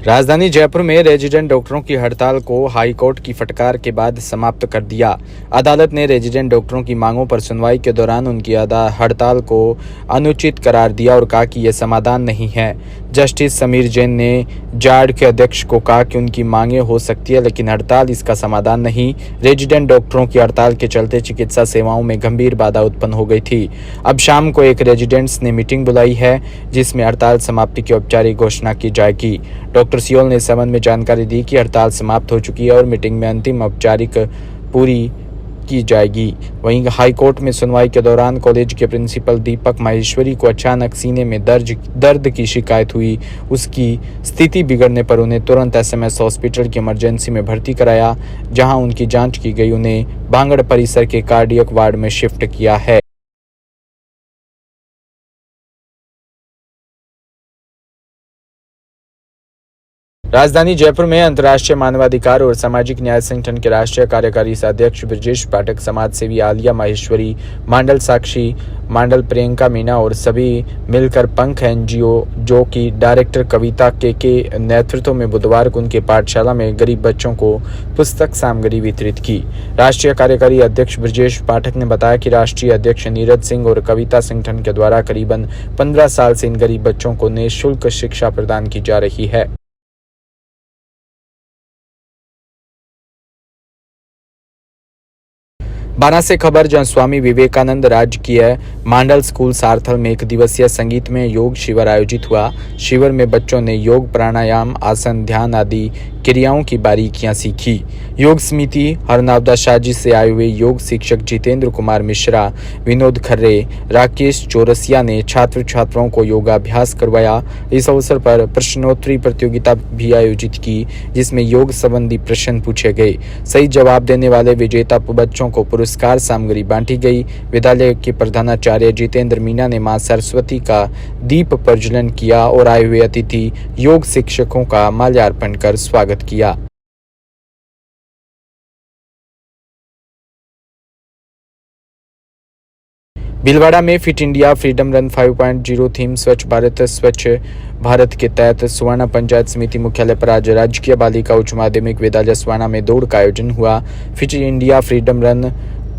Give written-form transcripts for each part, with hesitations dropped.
राजधानी जयपुर में रेजिडेंट डॉक्टरों की हड़ताल को हाईकोर्ट की फटकार के बाद समाप्त कर दिया। अदालत ने रेजिडेंट डॉक्टरों की मांगों पर सुनवाई के दौरान उनकी हड़ताल को अनुचित करार दिया और कहा कि यह समाधान नहीं है। जस्टिस समीर जैन ने जार्ड के अध्यक्ष को कहा कि उनकी मांगें हो सकती है, लेकिन हड़ताल इसका समाधान नहीं। रेजिडेंट डॉक्टरों की हड़ताल के चलते चिकित्सा सेवाओं में गंभीर बाधा उत्पन्न हो गई थी। अब शाम को एक रेजिडेंट्स ने मीटिंग बुलाई है, जिसमें हड़ताल समाप्ति की औपचारिक घोषणा की जाएगी। डॉक्टर सियोल ने इस संबंध में जानकारी दी कि हड़ताल समाप्त हो चुकी है और मीटिंग में अंतिम औपचारिक पूरी की जाएगी। वहीं हाईकोर्ट में सुनवाई के दौरान कॉलेज के प्रिंसिपल दीपक माहेश्वरी को अचानक सीने में दर्द की शिकायत हुई। उसकी स्थिति बिगड़ने पर उन्हें तुरंत एसएमएस हॉस्पिटल की इमरजेंसी में भर्ती कराया, जहां उनकी जांच की गई। उन्हें भांगड़ परिसर के कार्डियक वार्ड में शिफ्ट किया है। राजधानी जयपुर में अंतर्राष्ट्रीय मानवाधिकार और सामाजिक न्याय संगठन के राष्ट्रीय कार्यकारी अध्यक्ष ब्रजेश पाठक, समाज सेवी आलिया माहेश्वरी, मांडल साक्षी, मांडल प्रियंका मीना और सभी मिलकर पंख एनजीओ जो की डायरेक्टर कविता के नेतृत्व में बुधवार को उनके पाठशाला में गरीब बच्चों को पुस्तक सामग्री वितरित की। राष्ट्रीय कार्यकारी अध्यक्ष ब्रजेश पाठक ने बताया कि राष्ट्रीय अध्यक्ष नीरज सिंह और कविता संगठन के द्वारा करीबन 15 साल से इन गरीब बच्चों को निःशुल्क शिक्षा प्रदान की जा रही है। बाना से खबर, जहां स्वामी विवेकानंद राजकीय मांडल स्कूल सार्थल में 1 दिवसीय संगीतमय योग शिविर आयोजित हुआ। शिविर में बच्चों ने योग, प्राणायाम, आसन, ध्यान आदि क्रियाओं की बारीकियां सीखी। योग समिति हरनावदा शाजी से आए हुए योग शिक्षक जितेंद्र कुमार मिश्रा, विनोद खर्रे, राकेश चौरसिया ने छात्र छात्राओं को योगाभ्यास करवाया। इस अवसर पर प्रश्नोत्तरी प्रतियोगिता भी आयोजित की, जिसमें योग संबंधी प्रश्न पूछे गए। सही जवाब देने वाले विजेता बच्चों को पुरस्कार सामग्री बांटी गई। विद्यालय के प्रधानाचार्य जितेंद्र मीना ने मां सरस्वती का दीप प्रज्वलन किया और आए हुए अतिथि योग शिक्षकों का माल्यार्पण कर स्वागत किया। भीलवाड़ा में fit India freedom run 5.0 theme स्वच्छ भारत के तहत सुवर्णा पंचायत समिति मुख्यालय पर आज राजकीय बालिका उच्च माध्यमिक विद्यालय सुवर्णा में दौड़ का आयोजन हुआ। फिट इंडिया फ्रीडम रन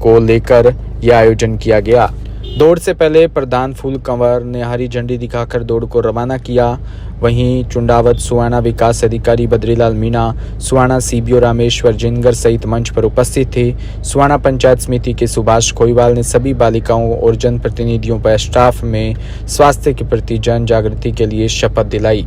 को लेकर यह आयोजन किया गया। दौड़ से पहले प्रधान फूल कंवर ने हरी झंडी दिखाकर दौड़ को रवाना किया। वहीं चुंडावत सुवर्णा विकास अधिकारी बद्रीलाल मीणा, सुवर्णा सीबीओ रामेश्वर जिनगर सहित मंच पर उपस्थित थे। सुवर्णा पंचायत समिति के सुभाष खोईवाल ने सभी बालिकाओं और जनप्रतिनिधियों पर स्टाफ में स्वास्थ्य के प्रति जन जागृति के लिए शपथ दिलाई।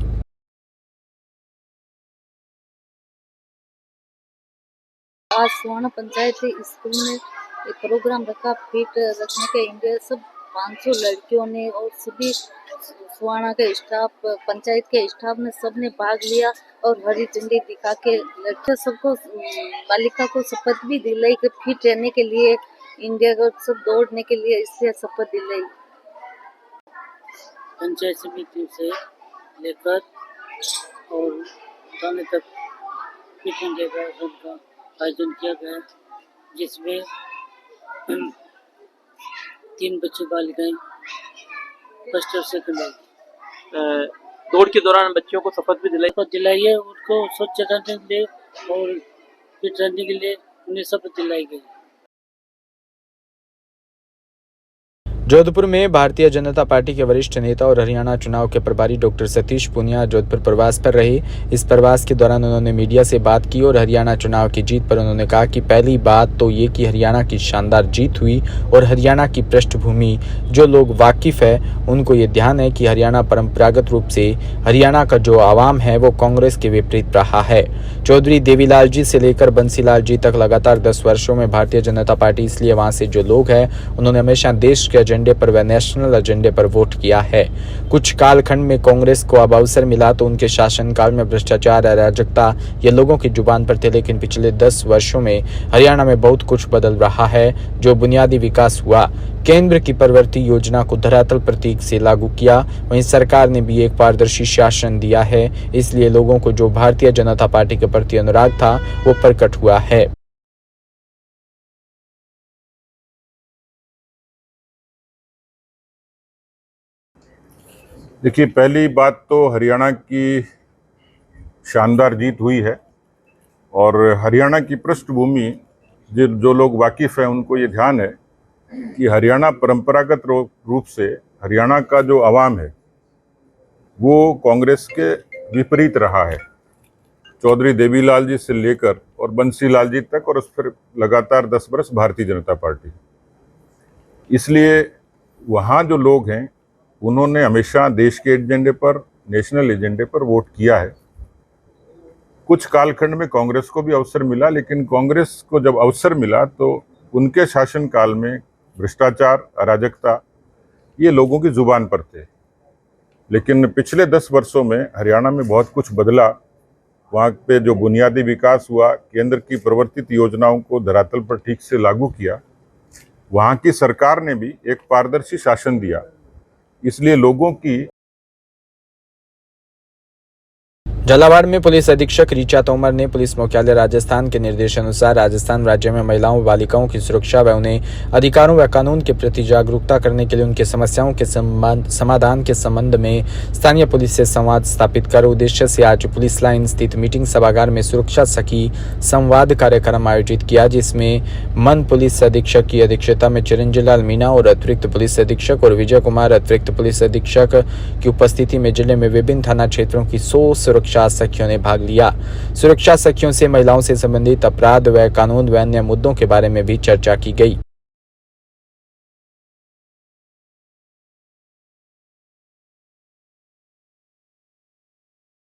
आज सुवर्णा पंचायत स्कूल में एक प्रोग्राम रखा, फिट रखने के इंडिया सब 500 लड़कियों ने और सभी सुवर्णा के स्टाफ, पंचायत के स्टाफ ने सबने भाग लिया और हरी झंडी दिखा के लड़कियों सबको, बालिका को शपथ भी दिलाई कि फिट रहने के लिए, इंडिया को सब दौड़ने के लिए, इसलिए शपथ दिलाई। पंचायत समिति से लेकर और थाने तक फिट इंडिया का आयोजन किया गया, जिसमें 3 बच्चे बालिकाएं फर्स्ट और सेकंड आई। दौड़ के दौरान बच्चों को शपथ भी दिलाई है, उनको स्वच्छ रहने के लिए और फिट रहने के लिए उन्हें शपथ दिलाई गई। जोधपुर में भारतीय जनता पार्टी के वरिष्ठ नेता और हरियाणा चुनाव के प्रभारी डॉक्टर सतीश पूनिया जोधपुर प्रवास पर रहे। इस प्रवास के दौरान उन्होंने मीडिया से बात की और हरियाणा चुनाव की जीत पर उन्होंने कहा कि पहली बात तो ये कि हरियाणा की शानदार जीत हुई और हरियाणा की पृष्ठभूमि जो लोग वाकिफ है उनको ये ध्यान है कि हरियाणा परंपरागत रूप से हरियाणा का जो आवाम है वो कांग्रेस के विपरीत रहा है। चौधरी देवीलाल जी से लेकर बंसीलाल जी तक लगातार 10 वर्षों में भारतीय जनता पार्टी, इसलिए वहां से जो लोग हैं उन्होंने हमेशा देश के एजेंडे पर व नेशनल एजेंडे पर वोट किया है। कुछ कालखंड में कांग्रेस को अब अवसर मिला तो उनके शासनकाल में भ्रष्टाचार, अराजकता ये लोगों की जुबान पर थे, लेकिन पिछले 10 वर्षों में हरियाणा में बहुत कुछ बदल रहा है। जो बुनियादी विकास हुआ, केंद्र की प्रवृत्ति योजना को धरातल प्रतीक से लागू किया, वहीं सरकार ने भी एक पारदर्शी शासन दिया है, इसलिए लोगों को जो भारतीय जनता पार्टी के प्रति अनुराग था वो प्रकट हुआ है। देखिए, पहली बात तो हरियाणा की शानदार जीत हुई है। और हरियाणा की पृष्ठभूमि जो लोग वाकिफ़ हैं उनको ये ध्यान है कि हरियाणा परंपरागत रूप से हरियाणा का जो अवाम है वो कांग्रेस के विपरीत रहा है। चौधरी देवीलाल जी से लेकर और बंसी लाल जी तक, और उस पर लगातार 10 बरस भारतीय जनता पार्टी। इसलिए वहाँ जो लोग हैं उन्होंने हमेशा देश के एजेंडे पर, नेशनल एजेंडे पर वोट किया है। कुछ कालखंड में कांग्रेस को भी अवसर मिला, लेकिन कांग्रेस को जब अवसर मिला तो उनके शासनकाल में भ्रष्टाचार, अराजकता ये लोगों की जुबान पर थे। लेकिन पिछले 10 वर्षों में हरियाणा में बहुत कुछ बदला। वहाँ पे जो बुनियादी विकास हुआ, केंद्र की प्रवर्तित योजनाओं को धरातल पर ठीक से लागू किया, वहाँ की सरकार ने भी एक पारदर्शी शासन दिया। इसलिए लोगों की झालावाड़ में पुलिस अधीक्षक ऋचा तोमर ने पुलिस मुख्यालय राजस्थान के निर्देशानुसार राजस्थान राज्य में महिलाओं व बालिकाओं की सुरक्षा व उन्हें अधिकारों व कानून के प्रति जागरूकता करने के लिए उनकी समस्याओं के समाधान के संबंध में स्थानीय पुलिस से संवाद स्थापित कर उद्देश्य से आज पुलिस लाइन स्थित मीटिंग सभागार में सुरक्षा सखी संवाद कार्यक्रम आयोजित किया, जिसमें मन पुलिस अधीक्षक की अध्यक्षता में चिरंजीव लाल मीणा और अतिरिक्त पुलिस अधीक्षक और विजय कुमार अतिरिक्त पुलिस अधीक्षक की उपस्थिति में जिले में विभिन्न थाना क्षेत्रों की 100 सुरक्षा सखियों ने भाग लिया। सुरक्षा सखियों से महिलाओं से संबंधित अपराध व कानून व अन्य मुद्दों के बारे में भी चर्चा की गई।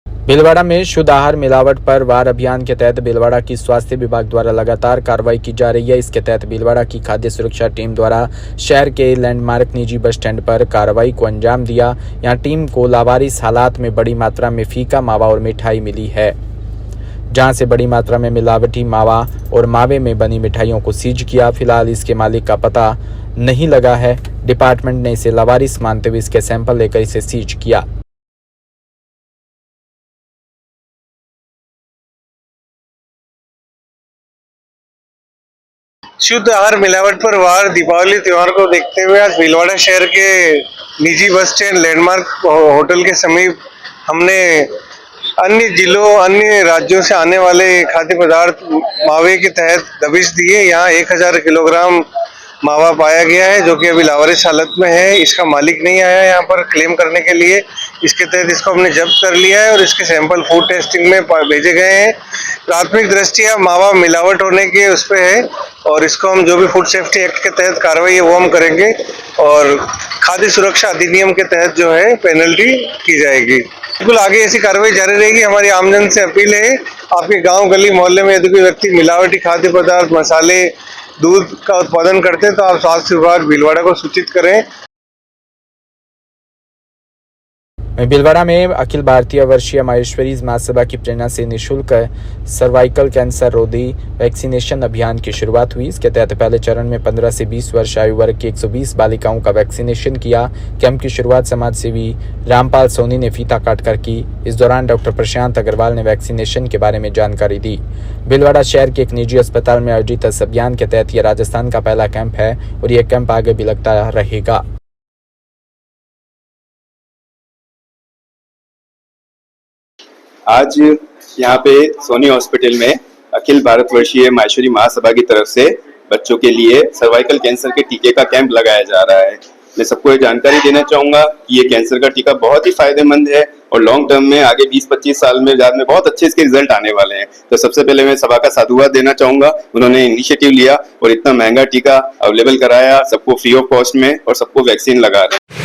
भीलवाड़ा में शुद्ध आहार मिलावट पर वार अभियान के तहत भीलवाड़ा की स्वास्थ्य विभाग द्वारा लगातार कार्रवाई की जा रही है। इसके तहत भीलवाड़ा की खाद्य सुरक्षा टीम द्वारा शहर के लैंडमार्क निजी बस स्टैंड पर कार्रवाई को अंजाम दिया। यहां टीम को लावारिस हालात में बड़ी मात्रा में फीका मावा और मिठाई मिली है, जहां से बड़ी मात्रा में मिलावटी मावा और मावे में बनी मिठाइयों को सीज किया। फिलहाल इसके मालिक का पता नहीं लगा है। डिपार्टमेंट ने इसे लावारिस मानते हुए इसके सैंपल लेकर इसे सीज किया। शुद्ध आहार मिलावट पर वार दीपावली त्योहार को देखते हुए आज भीलवाड़ा शहर के निजी बस स्टैंड लैंडमार्क होटल के समीप हमने अन्य जिलों, अन्य राज्यों से आने वाले खाद्य पदार्थ मावे के तहत दबिश दिए। यहाँ 1000 किलोग्राम मावा पाया गया है जो कि अभी लावारिस हालत में है। इसका मालिक नहीं आया यहाँ पर क्लेम करने के लिए। इसके तहत इसको हमने जब्त कर लिया है और इसके सैंपल फूड टेस्टिंग में भेजे गए हैं। प्राथमिक दृष्टिया मावा मिलावट होने के उस पर है और इसको हम जो भी फूड सेफ्टी एक्ट के तहत कार्रवाई है वो हम करेंगे और खाद्य सुरक्षा अधिनियम के तहत जो है पेनल्टी की जाएगी। बिल्कुल आगे ऐसी कार्रवाई जारी रहेगी। हमारी आमजन से अपील है, आपके गांव गली मोहल्ले में यदि कोई व्यक्ति मिलावटी खाद्य पदार्थ, मसाले, दूध का उत्पादन करते हैं तो आप स्वास्थ्य विभाग भीलवाड़ा को सूचित करें। भीलवाड़ा में अखिल भारतीय वर्षीय माहेश्वरी महासभा की प्रेरणा से निःशुल्क सर्वाइकल कैंसर रोधी वैक्सीनेशन अभियान की शुरुआत हुई। इसके तहत पहले चरण में 15 से 20 वर्ष आयु वर्ग की 120 बालिकाओं का वैक्सीनेशन किया। कैंप की शुरुआत समाज सेवी रामपाल सोनी ने फीता काटकर की। इस दौरान डॉक्टर प्रशांत अग्रवाल ने वैक्सीनेशन के बारे में जानकारी दी। भीलवाड़ा शहर के एक निजी अस्पताल में आयोजित इस अभियान के तहत यह राजस्थान का पहला कैंप है और यह कैंप आगे भी लगता रहेगा। आज यहाँ पे सोनी हॉस्पिटल में अखिल भारतवर्षीय माहेश्वरी महासभा की तरफ से बच्चों के लिए सर्वाइकल कैंसर के टीके का कैंप लगाया जा रहा है। मैं सबको ये जानकारी देना चाहूंगा कि ये कैंसर का टीका बहुत ही फायदेमंद है और लॉन्ग टर्म में आगे 20-25 साल में बाद में बहुत अच्छे इसके रिजल्ट आने वाले हैं। तो सबसे पहले मैं सभा का साधुवाद देना चाहूंगा, उन्होंने इनिशिएटिव लिया और इतना महंगा टीका अवेलेबल कराया सबको फ्री ऑफ कॉस्ट में और सबको वैक्सीन लगा रहे हैं।